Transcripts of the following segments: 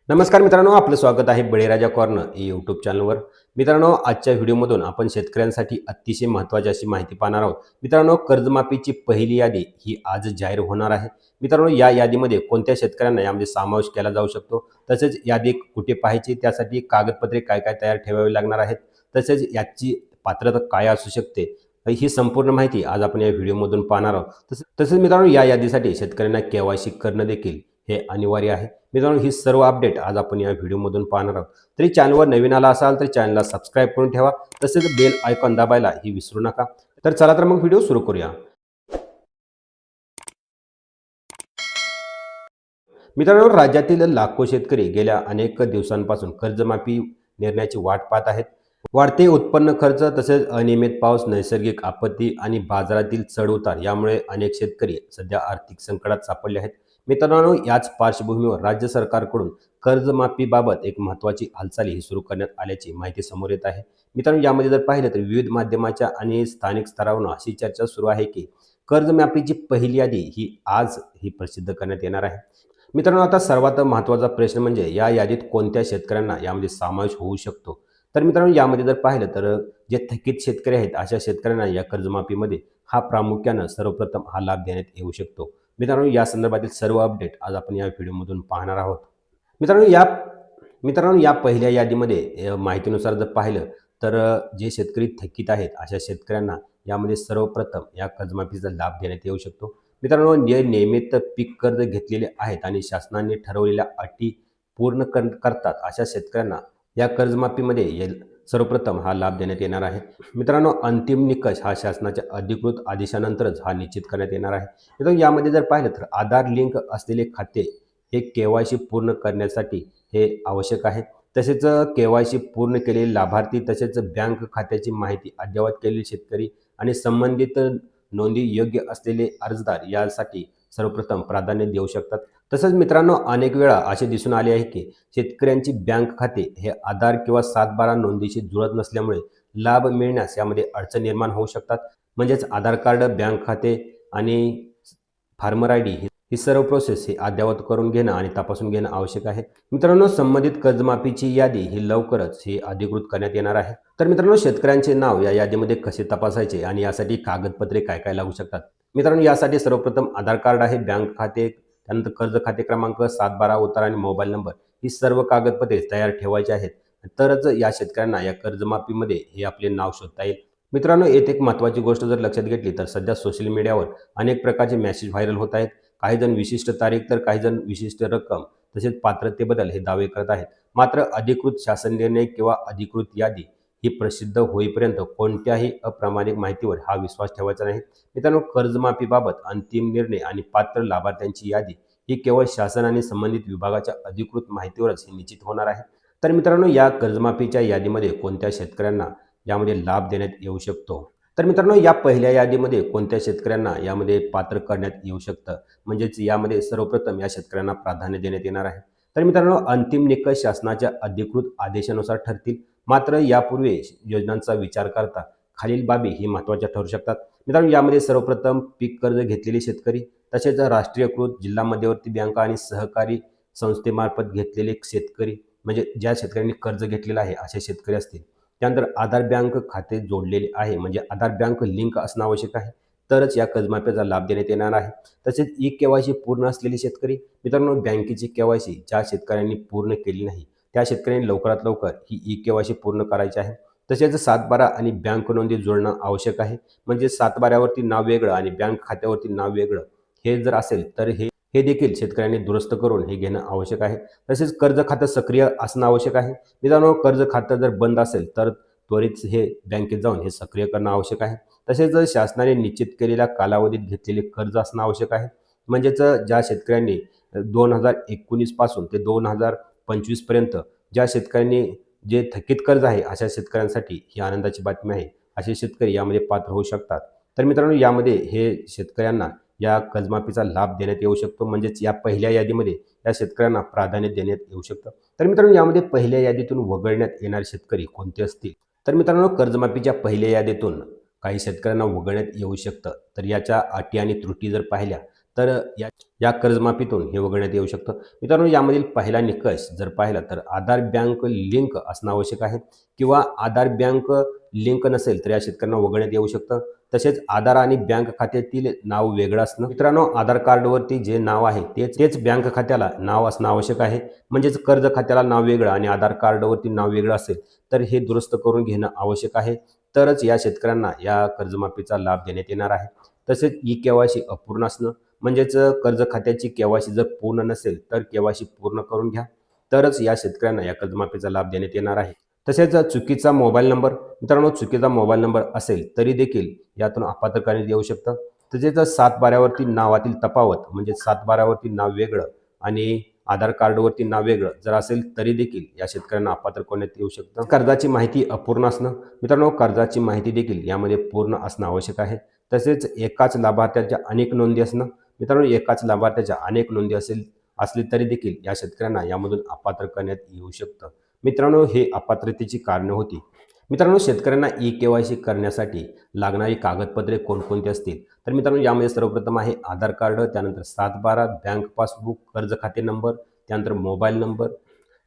नमस्कार मित्रांनो, आपलं स्वागत आहे बळीराजा कॉर्नर या यूट्यूब चॅनलवर. मित्रांनो, आजच्या व्हिडिओमधून आपण शेतकऱ्यांसाठी अतिशय महत्त्वाची अशी माहिती पाहणार आहोत. मित्रांनो, कर्जमाफीची पहिली यादी ही आज जाहीर होणार आहे. मित्रांनो, या यादीमध्ये कोणत्या शेतकऱ्यांना यामध्ये समावेश केला जाऊ शकतो, तसेच यादी कुठे पाहायची, त्यासाठी कागदपत्रे काय काय तयार ठेवावी लागणार आहेत, तसेच याची पात्रता काय असू शकते, ही संपूर्ण माहिती आज आपण या व्हिडिओमधून पाहणार आहोत. तसेच मित्रांनो, या यादीसाठी शेतकऱ्यांना केवायसी करणं देखील हे अनिवार्य आहे. मित्रांनो, ही सर्व अपडेट आज आपण या व्हिडिओमधून पाहणार आहोत. तरी चॅनलवर नवीन आला असाल तर चॅनलला सबस्क्राईब करून ठेवा, तसेच बेल आयकॉन दाबायला ही विसरू नका. तर चला तर मग व्हिडिओ सुरू करूया. मित्रांनो, राज्यातील लाखो शेतकरी गेल्या अनेक दिवसांपासून कर्जमाफी निर्णयाची वाट पाहत आहेत. वाढते उत्पन्न खर्च, तसेच अनियमित पाऊस, नैसर्गिक आपत्ती आणि बाजारातील चढ-उतार यामुळे अनेक शेतकरी सध्या आर्थिक संकटात सापडले आहेत. मित्रांनो, याच पार्श्वभूमीवर राज्य सरकारकडून कर्जमाफीबाबत एक महत्त्वाची हालचाल ही सुरू करण्यात आल्याची माहिती समोर येत आहे. मित्रांनो, यामध्ये जर पाहिलं तर विविध माध्यमाच्या आणि स्थानिक स्तरावरून अशी चर्चा सुरू आहे की कर्जमाफीची पहिली यादी ही प्रसिद्ध करण्यात येणार आहे. मित्रांनो, आता सर्वात महत्त्वाचा प्रश्न म्हणजे या यादीत कोणत्या शेतकऱ्यांना यामध्ये समावेश होऊ शकतो. तर मित्रांनो, यामध्ये जर पाहिलं तर जे थकीत शेतकरी आहेत अशा शेतकऱ्यांना या कर्जमाफीमध्ये प्रामुख्यानं सर्वप्रथम लाभ देण्यात येऊ शकतो. मित्रांनो, या संदर्भातील सर्व अपडेट आज आपण या व्हिडिओमधून पाहणार आहोत. मित्रांनो या मित्रांनो या पहिल्या यादीमध्ये माहितीनुसार जर पाहिलं तर जे शेतकरी थकीत आहेत अशा शेतकऱ्यांना यामध्ये सर्वप्रथम या कर्जमाफीचा लाभ देण्यात येऊ शकतो. मित्रांनो, जे नियमित पीक कर्ज घेतलेले आहेत आणि शासनाने ठरवलेल्या अटी पूर्ण करतात अशा शेतकऱ्यांना या कर्जमाफीमध्ये सर्वप्रथम लाभ देण्यात येणार आहे. मित्रांनो, अंतिम निकष शासनाच्या अधिकृत आदेशानंतरच निश्चित करण्यात येणार आहे. मित्रांनो, यामध्ये जर पाहिलं तर आधार लिंक असलेले खाते हे केवायसी पूर्ण करण्यासाठी हे आवश्यक आहे. तसेच केवायसी पूर्ण केलेले लाभार्थी, तसेच बँक खात्याची माहिती अद्ययावत केलेले शेतकरी आणि संबंधित नोंदी योग्य असलेले अर्जदार यासाठी सर्वप्रथम प्राधान्य देऊ शकतात. तसंच मित्रांनो, अनेक वेळा असे दिसून आले आहे की शेतकऱ्यांची बँक खाते हे आधार किंवा 7/12 नोंदीशी जुळत नसल्यामुळे लाभ मिळण्यास यामध्ये अडचण निर्माण होऊ शकतात. म्हणजेच आधार कार्ड, बँक खाते आणि फार्मर आय डी ही सर्व प्रोसेस ही अद्ययावत करून घेणं आणि तपासून घेणं आवश्यक आहे. मित्रांनो, संबंधित कर्जमाफीची यादी ही लवकरच ही अधिकृत करण्यात येणार आहे. तर मित्रांनो, शेतकऱ्यांचे नाव या यादीमध्ये कसे तपासायचे आणि यासाठी कागदपत्रे काय काय लागू शकतात. मित्रांनो, यासाठी सर्वप्रथम आधार कार्ड आहे, बँक खाते, त्यानंतर कर्ज खाते क्रमांक, 7/12 उतारा आणि मोबाईल नंबर ही सर्व कागदपत्रे तयार ठेवायची आहेत. तरच या शेतकऱ्यांना या कर्जमाफीमध्ये हे आपले नाव शोधता येईल. मित्रांनो, येथे एक महत्त्वाची गोष्ट जर लक्षात घेतली तर सध्या सोशल मीडियावर अनेक प्रकारचे मेसेज व्हायरल होत आहेत. काही जण विशिष्ट तारीख तर काही जण विशिष्ट रक्कम तसेच पात्रतेबद्दल हे दावे करत आहेत. मात्र अधिकृत शासन निर्णय किंवा अधिकृत यादी ही प्रसिद्ध होईपर्यंत कोणत्याही अप्रामाणिक माहितीवर विश्वास ठेवायचा नाही. मित्रांनो, कर्जमाफीबाबत अंतिम निर्णय आणि पात्र लाभार्थ्यांची यादी ही केवळ शासन आणि संबंधित विभागाच्या अधिकृत माहितीवरच ही निश्चित होणार आहे. तर मित्रांनो, या कर्जमाफीच्या यादीमध्ये कोणत्या शेतकऱ्यांना यामध्ये लाभ देण्यात येऊ शकतो. तर मित्रांनो, या पहिल्या यादीमध्ये कोणत्या शेतकऱ्यांना यामध्ये पात्र करण्यात येऊ शकतं, म्हणजेच यामध्ये सर्वप्रथम या शेतकऱ्यांना प्राधान्य देण्यात येणार आहे. तर मित्रांनो, अंतिम निकष शासनाच्या अधिकृत आदेशानुसार ठरतील. मात्र यापूर्वी योजनांचा विचार करता खालील बाबी ही महत्त्वाच्या ठरू शकतात. मित्रांनो, यामध्ये सर्वप्रथम पीक कर्ज घेतलेले शेतकरी, तसेच राष्ट्रीयकृत जिल्हा मध्यवर्ती बँका आणि सहकारी संस्थेमार्फत घेतलेले शेतकरी, म्हणजे ज्या शेतकऱ्यांनी कर्ज घेतलेलं आहे असे शेतकरी असतील. त्यानंतर आधार बँक खाते जोडलेले आहे, म्हणजे आधार बँक लिंक असणं आवश्यक आहे, तरच या कर्जमाफीचा लाभ देण्यात येणार आहे. तसेच केवायसी पूर्ण असलेले शेतकरी. मित्रांनो, बँकेची केवायसी ज्या शेतकऱ्यांनी पूर्ण केली नाही त्या शेतकऱ्यांनी लवकरात लवकर ही केवायसी पूर्ण करायची आहे. तसेच 7/12 आणि बँक नोंदी जोडणं आवश्यक आहे. म्हणजे 7/12वरती नाव वेगळं आणि बँक खात्यावरती नाव वेगळं हे जर असेल तर हे देखील शेतकऱ्यांनी दुरुस्त करून हे घेणं आवश्यक आहे. तसेच कर्ज खातं सक्रिय असणं आवश्यक आहे. मित्रांनो, कर्ज खातं जर बंद असेल तर त्वरित हे बँकेत जाऊन हे सक्रिय करणं आवश्यक आहे. तसेच शासनाने निश्चित केलेल्या कालावधीत घेतलेले कर्ज असणं आवश्यक आहे. म्हणजेच ज्या शेतकऱ्यांनी 2019 पासून ते 2025 पर्यंत ज्या शेतकऱ्यांनी जे थकीत कर्ज आहे अशा शेतकऱ्यांसाठी ही आनंदाची बातमी आहे. असे शेतकरी यामध्ये पात्र होऊ शकतात. तर मित्रांनो, यामध्ये हे शेतकऱ्यांना या कर्जमाफीचा लाभ देण्यात येऊ शकतो. म्हणजेच या पहिल्या यादीमध्ये या शेतकऱ्यांना प्राधान्य देण्यात येऊ शकतं. तर मित्रांनो, यामध्ये पहिल्या यादीतून वगळण्यात येणारे शेतकरी कोणते असतील. तर मित्रांनो, कर्जमाफीच्या पहिल्या यादीतून काही शेतकऱ्यांना वगळण्यात येऊ शकतं. तर याच्या अटी आणि त्रुटी जर पाहिल्या तर या या कर्जमाफीतून हे वगळण्यात येऊ शकतं. मित्रांनो, यामधील पहिला निकष जर पाहिला तर आधार बँक लिंक असणं आवश्यक आहे किंवा आधार बँक लिंक नसेल तर या शेतकऱ्यांना वगळण्यात येऊ शकतं. तसेच आधार आणि बँक खात्यातील नाव वेगळं असणं. मित्रांनो, आधार कार्डवरती जे नाव आहे तेच बँक खात्याला नाव असणं आवश्यक आहे. म्हणजेच कर्ज खात्याला नाव वेगळं आणि आधार कार्डवरती नाव वेगळं असेल तर हे दुरुस्त करून घेणं आवश्यक आहे. तरच या शेतकऱ्यांना या कर्जमाफीचा लाभ देण्यात येणार आहे. तसेच ई-केवायसी अपूर्ण असणं, म्हणजेच कर्ज खात्याची केवायसी जर पूर्ण नसेल तर केवायसी पूर्ण करून घ्या. तरच या शेतकऱ्यांना या कर्जमाफीचा लाभ देण्यात येणार आहे. तसेच चुकीचा मोबाईल नंबर, मित्रांनो चुकीचा मोबाईल नंबर असेल तरी देखील यातून अपात्र करण्यात येऊ शकतं. तसेच 7/12वरती नावातील तफावत म्हणजे 7/12वरती नाव वेगळं आणि आधार कार्डवरती नाव वेगळं जर असेल तरी देखील या शेतकऱ्यांना अपात्र करण्यात येऊ शकतं. कर्जाची माहिती अपूर्ण असणं, मित्रांनो कर्जाची माहिती देखील यामध्ये पूर्ण असणं आवश्यक आहे. तसेच एकाच लाभार्थ्याच्या अनेक नोंदी असणं, मित्रांनो एकाच लाभार्थ्याच्या अनेक नोंदी असली तरी देखील या शेतकऱ्यांना यामधून अपात्र करण्यात येऊ शकतं. मित्रांनो, हे अपात्रतेची कारणं होती. मित्रांनो, शेतकऱ्यांना ई-केवायसी करण्यासाठी लागणारी कागदपत्रे कोणकोणती असतील? तर मित्रांनो, यामध्ये सर्वप्रथम आहे आधार कार्ड, त्यानंतर 7/12, बँक पासबुक, कर्ज खाते नंबर, त्यानंतर मोबाईल नंबर,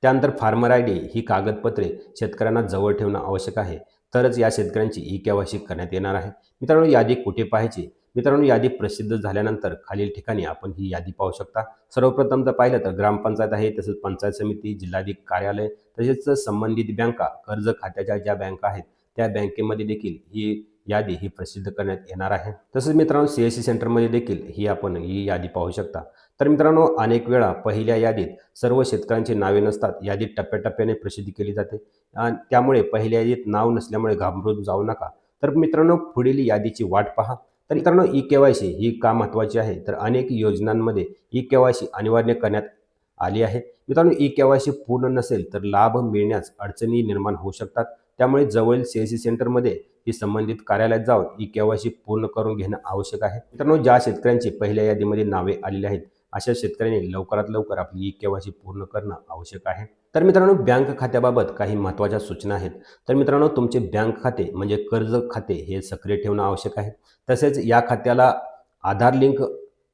त्यानंतर फार्मर आय डी ही कागदपत्रे शेतकऱ्यांना जवळ ठेवणं आवश्यक आहे. तरच या शेतकऱ्यांची ई-केवायसी करण्यात येणार आहे. मित्रांनो, यादी कुठे पाहायची? मित्रांनो, यादी प्रसिद्ध झाल्यानंतर खालील ठिकाणी आपण ही यादी पाहू शकता. सर्वप्रथम जर पाहिलं तर ग्रामपंचायत आहे, तसेच पंचायत समिती, जिल्हाधिकारी कार्यालय, तसेच संबंधित बँका, कर्ज खात्याच्या ज्या बँका आहेत त्या बँकेमध्ये देखील ही यादी ही प्रसिद्ध करण्यात येणार आहे. तसेच मित्रांनो, CSC सेंटरमध्ये देखील ही यादी पाहू शकता. तर मित्रांनो, अनेक वेळा पहिल्या यादीत सर्व शेतकऱ्यांची नावे नसतात. यादीत टप्प्याटप्प्याने प्रसिद्धी केली जाते. त्यामुळे पहिल्या यादीत नाव नसल्यामुळे घाबरून जाऊ नका. तर मित्रांनो, पुढील यादीची वाट पहा. तर मित्रांनो, ई-केवायसी ही का महत्त्वाची आहे? तर अनेक योजनांमध्ये ई-केवायसी अनिवार्य करण्यात आली आहे. मित्रांनो, ई-केवायसी पूर्ण नसेल तर लाभ मिळण्यास अडचणी निर्माण होऊ शकतात. त्यामुळे जवळील CSC सेंटरमध्ये ही संबंधित कार्यालयात जाऊन ई-केवायसी पूर्ण करून घेणं आवश्यक आहे. मित्रांनो, ज्या शेतकऱ्यांची पहिल्या यादीमध्ये नावे आलेली आहेत अशा शेतकऱ्यांनी लवकरात लवकर आपली ई-केवायसी पूर्ण करणं आवश्यक आहे. तर मित्रांनो, बँक खात्याबाबत काही महत्त्वाच्या सूचना आहेत. तर मित्रांनो, तुमचे बँक खाते म्हणजे कर्ज खाते हे सक्रिय ठेवणं आवश्यक आहे. तसेच या खात्याला आधार लिंक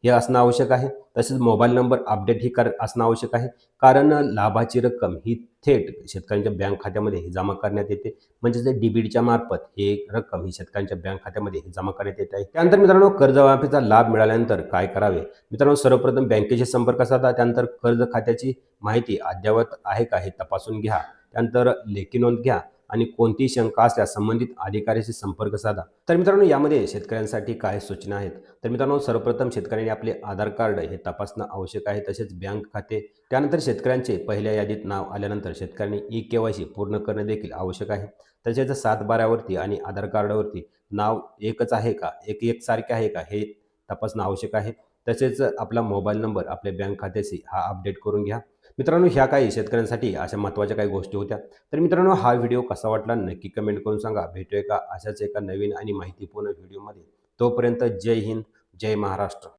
हे असणं आवश्यक आहे. तसेच मोबाईल नंबर अपडेट असणं आवश्यक आहे. कारण लाभाची रक्कम ही थेट शेतकऱ्यांच्या बँक खात्यामध्ये जमा करण्यात येते. म्हणजे जे DBTच्या मार्फत ही रक्कम ही शेतकऱ्यांच्या बँक खात्यामध्ये जमा करण्यात येत आहे. त्यानंतर मित्रांनो, कर्जमाफीचा लाभ मिळाल्यानंतर काय करावे? मित्रांनो, सर्वप्रथम बँकेशी संपर्क साधा. त्यानंतर कर्ज खात्याची माहिती अद्ययावत आहे का हे तपासून घ्या. त्यानंतर लेखी नोंद घ्या आणि कोणतीही शंका असल्यास संबंधित अधिकाऱ्याशी संपर्क साधा. तर मित्रांनो, यामध्ये शेतकऱ्यांसाठी काय सूचना आहेत? तर मित्रांनो, सर्वप्रथम शेतकऱ्यांनी आपले आधार कार्ड हे तपासणं आवश्यक आहे. तसेच बँक खाते, त्यानंतर शेतकऱ्यांचे पहिल्या यादीत नाव आल्यानंतर शेतकऱ्यांनी ई-केवायसी पूर्ण करणे देखील आवश्यक आहे. तसेच 7/12वरती आणि आधार कार्डवरती नाव एकच आहे का, एकसारखे आहे का हे तपासणं आवश्यक आहे. तसेच आपला मोबाईल नंबर आपल्या बँक खात्याशी हा अपडेट करून घ्या. मित्रांनो, ह्या काही शेतकऱ्यांसाठी अशा महत्त्वाच्या काही गोष्टी होत्या. तर मित्रांनो, हा व्हिडिओ कसा वाटला नक्की कमेंट करून सांगा. भेटूया का अशाच एका नवीन आणि माहितीपूर्ण व्हिडिओमध्ये. तोपर्यंत जय हिंद, जय महाराष्ट्र.